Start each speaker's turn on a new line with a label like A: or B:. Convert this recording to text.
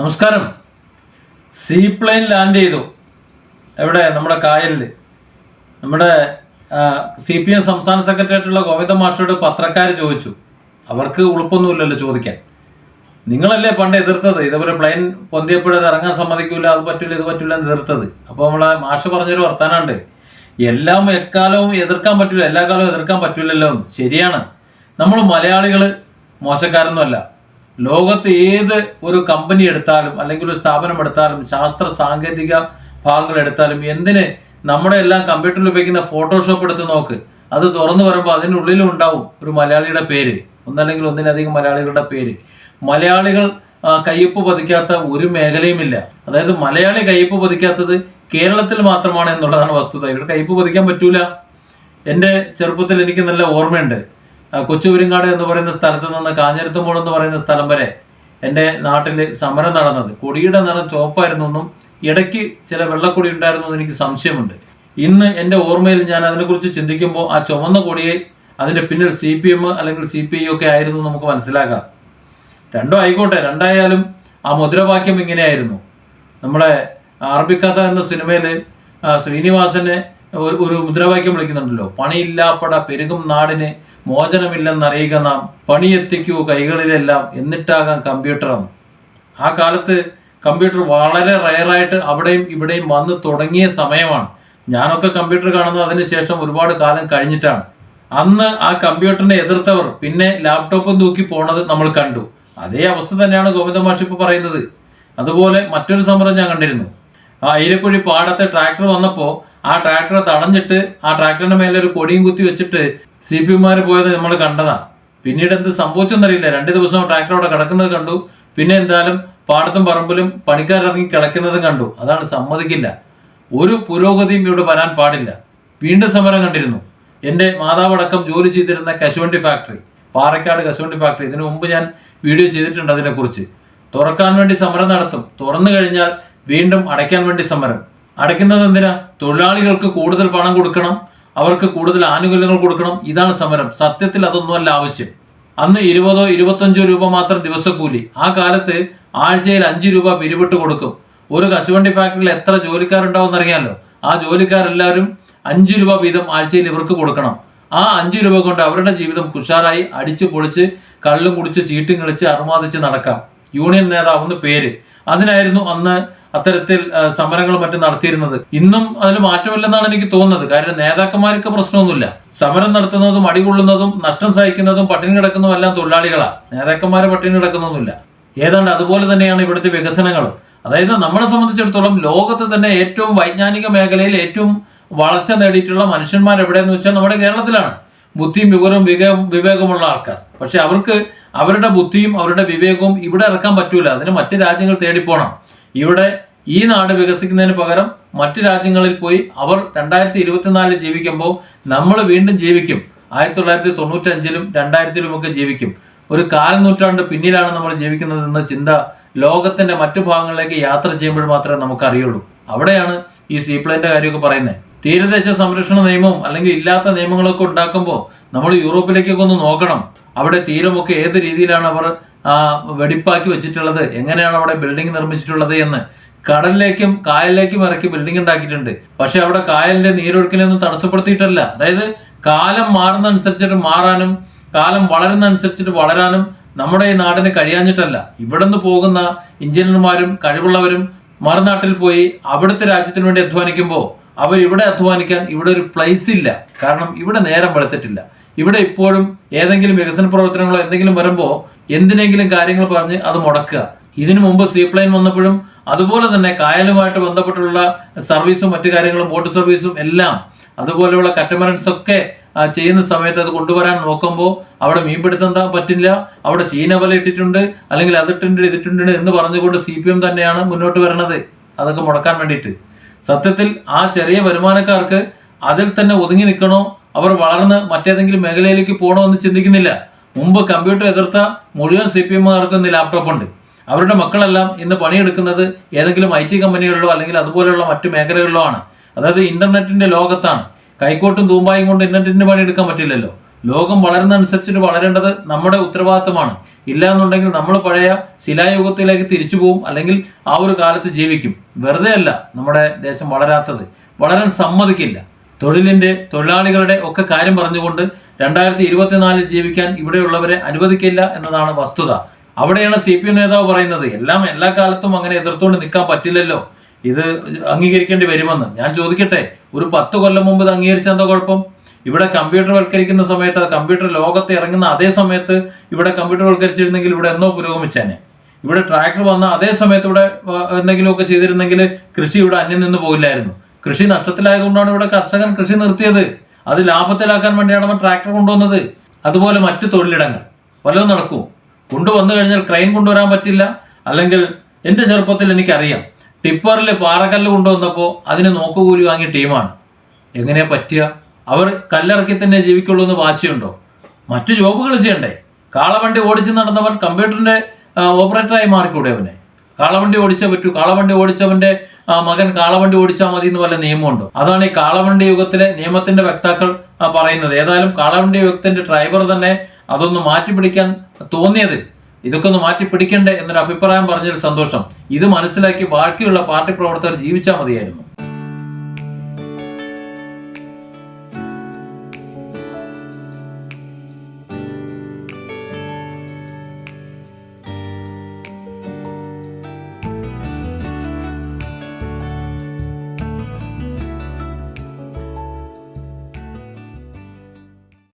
A: നമസ്കാരം. Seaplane land ചെയ്തു. എവിടെ? നമ്മുടെ കായലിൽ. നമ്മുടെ CPM സംസ്ഥാന സെക്രട്ടറി ആയിട്ടുള്ള ഗോവിന്ദ മാഷോട് പത്രക്കാർ ചോദിച്ചു. അവർക്ക് ഉളുപ്പൊന്നുമില്ലല്ലോ ചോദിക്കാൻ. നിങ്ങളല്ലേ പണ്ട് എതിർത്തത്, ഇതേപോലെ പ്ലെയിൻ പൊന്തിയപ്പോഴത് ഇറങ്ങാൻ സമ്മതിക്കൂല, അത് പറ്റില്ല ഇത് പറ്റില്ല എന്ന് എതിർത്തത്. അപ്പോൾ നമ്മളെ മാഷ് പറഞ്ഞൊരു വർത്താനുണ്ട്, എല്ലാം എക്കാലവും എതിർക്കാൻ പറ്റില്ല, എല്ലാ കാലവും എതിർക്കാൻ പറ്റില്ലല്ലോ എന്ന്. ശരിയാണ്. നമ്മൾ മലയാളികൾ മോശക്കാരൊന്നുമല്ല. ലോകത്ത് ഏത് ഒരു കമ്പനി എടുത്താലും അല്ലെങ്കിൽ ഒരു സ്ഥാപനം എടുത്താലും ശാസ്ത്ര സാങ്കേതിക ഭാഗങ്ങൾ എടുത്താലും എന്തിന് നമ്മുടെ എല്ലാം കമ്പ്യൂട്ടറിൽ ഉപയോഗിക്കുന്ന ഫോട്ടോഷോപ്പ് എടുത്ത് നോക്ക്. അത് തുറന്നു വരുമ്പോൾ അതിനുള്ളിലും ഉണ്ടാവും ഒരു മലയാളിയുടെ പേര്, ഒന്നല്ലെങ്കിൽ ഒന്നിലധികം മലയാളികളുടെ പേര്. മലയാളികൾ കയ്യൊപ്പ് പതിക്കാത്ത ഒരു മേഖലയുമില്ല. അതായത് മലയാളി കയ്യൊപ്പ് പതിക്കാത്തത് കേരളത്തിൽ മാത്രമാണ് എന്നുള്ളതാണ് വസ്തുത. ഇവിടെ കയ്യൊപ്പ് പതിക്കാൻ പറ്റൂല. എൻ്റെ ചെറുപ്പത്തിൽ എനിക്ക് നല്ല ഓർമ്മയുണ്ട്. കൊച്ചുപെരുങ്ങാട് എന്ന് പറയുന്ന സ്ഥലത്ത് നിന്ന് കാഞ്ഞിരത്തുമ്പോൾ എന്ന് പറയുന്ന സ്ഥലം വരെ എൻ്റെ നാട്ടിൽ സമരം നടന്നത്. കൊടിയുടെ നിറം ചുവപ്പായിരുന്നു എന്നും ഇടയ്ക്ക് ചില വെള്ളക്കൊടി ഉണ്ടായിരുന്നു എന്ന് എനിക്ക് സംശയമുണ്ട്. ഇന്ന് എൻ്റെ ഓർമ്മയിൽ ഞാൻ അതിനെക്കുറിച്ച് ചിന്തിക്കുമ്പോൾ ആ ചുവന്ന കൊടിയെ അതിൻ്റെ പിന്നിൽ CPM അല്ലെങ്കിൽ CPI ഒക്കെ ആയിരുന്നു നമുക്ക് മനസ്സിലാക്കാം. രണ്ടും ആയിക്കോട്ടെ, രണ്ടായാലും ആ മുദ്രാവാക്യം ഇങ്ങനെയായിരുന്നു. നമ്മളെ അറബിക്കഥ എന്ന സിനിമയിൽ ശ്രീനിവാസനെ ഒരു മുദ്രാവാക്യം വിളിക്കുന്നുണ്ടല്ലോ, പണിയില്ലാപ്പട പെരുകും നാടിന് മോചനമില്ലെന്നറിയുക നാം, പണിയെത്തിക്കൂ കൈകളിലെല്ലാം എന്നിട്ടാകാം കമ്പ്യൂട്ടറാണ്. ആ കാലത്ത് കമ്പ്യൂട്ടർ വളരെ റയറായിട്ട് അവിടെയും ഇവിടെയും വന്ന് തുടങ്ങിയ സമയമാണ്. ഞാനൊക്കെ കമ്പ്യൂട്ടർ കാണുന്നത് അതിന് ശേഷം ഒരുപാട് കാലം കഴിഞ്ഞിട്ടാണ്. അന്ന് ആ കമ്പ്യൂട്ടറിനെ എതിർത്തവർ പിന്നെ ലാപ്ടോപ്പും തൂക്കി പോണത് നമ്മൾ കണ്ടു. അതേ അവസ്ഥ തന്നെയാണ് ഗോവിന്ദ മാഷ് ഇപ്പോൾ പറയുന്നത്. അതുപോലെ മറ്റൊരു സമരം ഞാൻ കണ്ടിരുന്നു. ആ അയിരക്കുഴി പാടത്തെ ട്രാക്ടർ വന്നപ്പോൾ ആ ട്രാക്ടറെ തടഞ്ഞിട്ട് ആ ട്രാക്ടറിന്റെ മേലെ ഒരു കൊടിയും കുത്തി വെച്ചിട്ട് CPM-മാർ പോയത് നമ്മൾ കണ്ടതാണ്. പിന്നീട് എന്ത് സംഭവിച്ചെന്നറിയില്ല. 2 ദിവസം ട്രാക്ടർ അവിടെ കിടക്കുന്നത് കണ്ടു. പിന്നെ എന്തായാലും പാടത്തും പറമ്പിലും പണിക്കാരിറങ്ങി കിടക്കുന്നതും കണ്ടു. അതാണ്, സമ്മതിക്കില്ല. ഒരു പുരോഗതിയും ഇവിടെ വരാൻ പാടില്ല. വീണ്ടും സമരം കണ്ടിരുന്നു. എൻ്റെ മാതാവടക്കം ജോലി ചെയ്തിരുന്ന കശുവണ്ടി ഫാക്ടറി, പാറക്കാട് കശുവണ്ടി ഫാക്ടറി, ഇതിനു മുമ്പ് ഞാൻ വീഡിയോ ചെയ്തിട്ടുണ്ട് അതിനെക്കുറിച്ച്. തുറക്കാൻ വേണ്ടി സമരം നടത്തും, തുറന്നു കഴിഞ്ഞാൽ വീണ്ടും അടയ്ക്കാൻ വേണ്ടി സമരം. അടയ്ക്കുന്നത് എന്തിനാ? തൊഴിലാളികൾക്ക് കൂടുതൽ പണം കൊടുക്കണം, അവർക്ക് കൂടുതൽ ആനുകൂല്യങ്ങൾ കൊടുക്കണം. ഇതാണ് സമരം. സത്യത്തിൽ അതൊന്നുമല്ല ആവശ്യം. അന്ന് 20-25 രൂപ മാത്രം ദിവസക്കൂലി. ആ കാലത്ത് ആഴ്ചയിൽ 5 രൂപ പിരിവിട്ട് കൊടുക്കും. ഒരു കശുവണ്ടി ഫാക്ടറിയിൽ എത്ര ജോലിക്കാരുണ്ടാവും അറിയാമല്ലോ. ആ ജോലിക്കാരെല്ലാവരും 5 രൂപ വീതം ആഴ്ചയിൽ ഇവർക്ക് കൊടുക്കണം. ആ 5 രൂപ കൊണ്ട് അവരുടെ ജീവിതം കുഷാറായി അടിച്ചു പൊളിച്ച് കള്ളും കുടിച്ച് ചീട്ടും കളിച്ച് അറുമാദിച്ച് നടക്കാം. യൂണിയൻ നേതാവെന്ന് പേര്. അതിനായിരുന്നു അന്ന് അത്തരത്തിൽ സമരങ്ങളും മറ്റും നടത്തിയിരുന്നത്. ഇന്നും അതിൽ മാറ്റമില്ലെന്നാണ് എനിക്ക് തോന്നുന്നത്. കാരണം നേതാക്കന്മാർക്ക് പ്രശ്നമൊന്നുമില്ല. സമരം നടത്തുന്നതും അടികൊള്ളുന്നതും നഷ്ടം സഹിക്കുന്നതും പട്ടിണി കിടക്കുന്നതും എല്ലാം തൊഴിലാളികളാണ്. നേതാക്കന്മാരെ പട്ടിണി കിടക്കുന്നൊന്നുമില്ല. ഏതാണ്ട് അതുപോലെ തന്നെയാണ് ഇവിടുത്തെ വികസനങ്ങളും. അതായത് നമ്മളെ സംബന്ധിച്ചിടത്തോളം ലോകത്ത് തന്നെ ഏറ്റവും വൈജ്ഞാനിക മേഖലയിൽ ഏറ്റവും വളർച്ച നേടിയിട്ടുള്ള മനുഷ്യന്മാർ എവിടെയെന്ന് വെച്ചാൽ നമ്മുടെ കേരളത്തിലാണ്. ബുദ്ധിയും വിവേകമുള്ള ആൾക്കാർ. പക്ഷെ അവർക്ക് അവരുടെ ബുദ്ധിയും അവരുടെ വിവേകവും ഇവിടെ ഇറക്കാൻ പറ്റൂല. അതിന് മറ്റ് രാജ്യങ്ങൾ തേടിപ്പോണം. ഇവിടെ ഈ നാട് വികസിക്കുന്നതിന് പകരം മറ്റ് രാജ്യങ്ങളിൽ പോയി അവർ 2024 ജീവിക്കുമ്പോൾ നമ്മൾ വീണ്ടും ജീവിക്കും. 1995-ലും 2000-ലും ഒക്കെ ജീവിക്കും. ഒരു 4 നൂറ്റാണ്ട് പിന്നിലാണ് നമ്മൾ ജീവിക്കുന്നത് എന്ന ചിന്ത ലോകത്തിന്റെ മറ്റു ഭാഗങ്ങളിലേക്ക് യാത്ര ചെയ്യുമ്പോൾ മാത്രമേ നമുക്ക് അറിയുള്ളൂ. അവിടെയാണ് ഈ സീപ്ലെയിന്റെ കാര്യമൊക്കെ പറയുന്നത്. തീരദേശ സംരക്ഷണ നിയമവും അല്ലെങ്കിൽ ഇല്ലാത്ത നിയമങ്ങളൊക്കെ ഉണ്ടാക്കുമ്പോൾ നമ്മൾ യൂറോപ്പിലേക്കൊക്കെ ഒന്ന് നോക്കണം. അവിടെ തീരമൊക്കെ ഏത് രീതിയിലാണ് അവർ വെടിപ്പാക്കി വെച്ചിട്ടുള്ളത്, എങ്ങനെയാണ് അവിടെ ബിൽഡിംഗ് നിർമ്മിച്ചിട്ടുള്ളത് എന്ന്. കടലിലേക്കും കായലിലേക്കും ഇറക്കി ബിൽഡിംഗ് ഉണ്ടാക്കിയിട്ടുണ്ട്. പക്ഷെ അവിടെ കായലിന്റെ നീരൊഴുക്കിനൊന്നും തടസ്സപ്പെടുത്തിയിട്ടല്ല. അതായത് കാലം മാറുന്നതനുസരിച്ചിട്ട് മാറാനും കാലം വളരുന്നതനുസരിച്ചിട്ട് വളരാനും നമ്മുടെ ഈ നാടിന് കഴിയാഞ്ഞിട്ടല്ല. ഇവിടെ നിന്ന് പോകുന്ന എഞ്ചിനീയർമാരും കഴിവുള്ളവരും മറുനാട്ടിൽ പോയി അവിടുത്തെ രാജ്യത്തിന് വേണ്ടി അധ്വാനിക്കുമ്പോൾ അവരിവിടെ അധ്വാനിക്കാൻ ഇവിടെ ഒരു പ്ലേസ് ഇല്ല. കാരണം ഇവിടെ നേരം വെളുത്തിട്ടില്ല. ഇവിടെ ഇപ്പോഴും ഏതെങ്കിലും വികസന പ്രവർത്തനങ്ങളോ എന്തെങ്കിലും വരുമ്പോൾ എന്തിനെങ്കിലും കാര്യങ്ങൾ പറഞ്ഞ് അത് മുടക്കുക. ഇതിനു മുമ്പ് സീപ്ലെയിൻ വന്നപ്പോഴും അതുപോലെ തന്നെ കായലുമായിട്ട് ബന്ധപ്പെട്ടുള്ള സർവീസും മറ്റു കാര്യങ്ങളും ബോട്ട് സർവീസും എല്ലാം അതുപോലെയുള്ള കറ്റമറൻസ് ഒക്കെ ചെയ്യുന്ന സമയത്ത് അത് കൊണ്ടുവരാൻ നോക്കുമ്പോൾ അവിടെ മീൻപിടുത്തം പറ്റില്ല, അവിടെ ചീനവല ഇട്ടിട്ടുണ്ട്, അല്ലെങ്കിൽ ഇതിട്ടുണ്ട് എന്ന് പറഞ്ഞുകൊണ്ട് CPM തന്നെയാണ് മുന്നോട്ട് വരണത് അതൊക്കെ മുടക്കാൻ വേണ്ടിയിട്ട്. സത്യത്തിൽ ആ ചെറിയ വരുമാനക്കാർക്ക് അതിൽ തന്നെ ഒതുങ്ങി നിൽക്കണോ, അവർ വളർന്ന് മറ്റേതെങ്കിലും മേഖലയിലേക്ക് പോകണോ എന്ന് ചിന്തിക്കുന്നില്ല. മുമ്പ് കമ്പ്യൂട്ടർ എതിർത്ത മുഴുവൻ CPM-മാർക്ക് ഇന്ന് ലാപ്ടോപ്പ് ഉണ്ട്. അവരുടെ മക്കളെല്ലാം ഇന്ന് പണിയെടുക്കുന്നത് ഏതെങ്കിലും IT കമ്പനികളിലോ അല്ലെങ്കിൽ അതുപോലെയുള്ള മറ്റു മേഖലകളിലോ ആണ്. അതായത് ഇന്റർനെറ്റിന്റെ ലോകത്താണ്. കൈക്കോട്ടും തൂമ്പായും കൊണ്ട് ഇന്റർനെറ്റിന് പണിയെടുക്കാൻ പറ്റില്ലല്ലോ. ലോകം വളരുന്നതനുസരിച്ചിട്ട് വളരേണ്ടത് നമ്മുടെ ഉത്തരവാദിത്തമാണ്. ഇല്ല എന്നുണ്ടെങ്കിൽ നമ്മൾ പഴയ ശിലായുഗത്തിലേക്ക് തിരിച്ചു പോവും, അല്ലെങ്കിൽ ആ ഒരു കാലത്ത് ജീവിക്കും. വെറുതെ അല്ല നമ്മുടെ ദേശം വളരാത്തത്, വളരാൻ സമ്മതിക്കില്ല. തൊഴിലാളികളുടെ ഒക്കെ കാര്യം പറഞ്ഞുകൊണ്ട് 2024 ജീവിക്കാൻ ഇവിടെയുള്ളവരെ അനുവദിക്കില്ല എന്നതാണ് വസ്തുത. അവിടെയാണ് CPM നേതാവ് പറയുന്നത് എല്ലാ കാലത്തും അങ്ങനെ എതിർത്തുകൊണ്ട് നിൽക്കാൻ പറ്റില്ലല്ലോ, ഇത് അംഗീകരിക്കേണ്ടി വരുമെന്ന്. ഞാൻ ചോദിക്കട്ടെ, ഒരു 10 കൊല്ലം മുമ്പ് ഇത് അംഗീകരിച്ച എന്താ കുഴപ്പം? ഇവിടെ കമ്പ്യൂട്ടർ വൽക്കരിക്കുന്ന സമയത്ത്, കമ്പ്യൂട്ടർ ലോകത്ത് ഇറങ്ങുന്ന അതേ സമയത്ത് ഇവിടെ കമ്പ്യൂട്ടർ വൽക്കരിച്ചിരുന്നെങ്കിൽ ഇവിടെ എന്നോ പുരോഗമിച്ചേനെ. ഇവിടെ ട്രാക്ടർ വന്ന അതേ സമയത്ത് ഇവിടെ എന്തെങ്കിലുമൊക്കെ ചെയ്തിരുന്നെങ്കിൽ കൃഷി ഇവിടെ അന്യം നിന്ന് പോയില്ലായിരുന്നു. കൃഷി നഷ്ടത്തിലായതുകൊണ്ടാണ് ഇവിടെ കർഷകൻ കൃഷി നിർത്തിയത്. അത് ലാഭത്തിലാക്കാൻ വേണ്ടിയാണ് അവൻ ട്രാക്ടർ കൊണ്ടുവന്നത്. അതുപോലെ മറ്റു തൊഴിലിടങ്ങൾ വല്ലതും നടക്കും. കൊണ്ടുവന്നു കഴിഞ്ഞാൽ ക്രെയിൻ കൊണ്ടുവരാൻ പറ്റില്ല. അല്ലെങ്കിൽ എൻ്റെ ചെറുപ്പത്തിൽ എനിക്കറിയാം, ടിപ്പറിൽ പാറക്കല്ല് കൊണ്ടുവന്നപ്പോൾ അതിന് നോക്കുകൂലി വാങ്ങിയ ടീമാണ്. എങ്ങനെയാ പറ്റുക? അവർ കല്ലിറക്കി തന്നെ ജീവിക്കുള്ളൂ എന്ന് വാശിയുണ്ടോ? മറ്റു ജോബുകൾ ചെയ്യണ്ടേ? കാളവണ്ടി ഓടിച്ച് നടന്നവൻ കമ്പ്യൂട്ടറിന്റെ ഓപ്പറേറ്ററായി മാറിക്കൂടെ? അവനെ കാളവണ്ടി ഓടിച്ചേ പറ്റൂ. കാളവണ്ടി ഓടിച്ചവന്റെ മകൻ കാളവണ്ടി ഓടിച്ചാൽ മതി എന്ന് വല്ല നിയമമുണ്ടോ? അതാണ് ഈ കാളവണ്ടി യുഗത്തിലെ നിയമത്തിന്റെ വക്താക്കൾ പറയുന്നത്. ഏതായാലും കാളവണ്ടി യുഗത്തിന്റെ ഡ്രൈവർ തന്നെ അതൊന്ന് മാറ്റിപ്പിടിക്കാൻ തോന്നിയത്, ഇതൊക്കെ ഒന്ന് മാറ്റിപ്പിടിക്കണ്ടേ എന്നൊരു അഭിപ്രായം പറഞ്ഞൊരു സന്തോഷം. ഇത് മനസ്സിലാക്കി ബാക്കിയുള്ള പാർട്ടി പ്രവർത്തകർ ജീവിച്ചാൽ മതിയായിരുന്നു.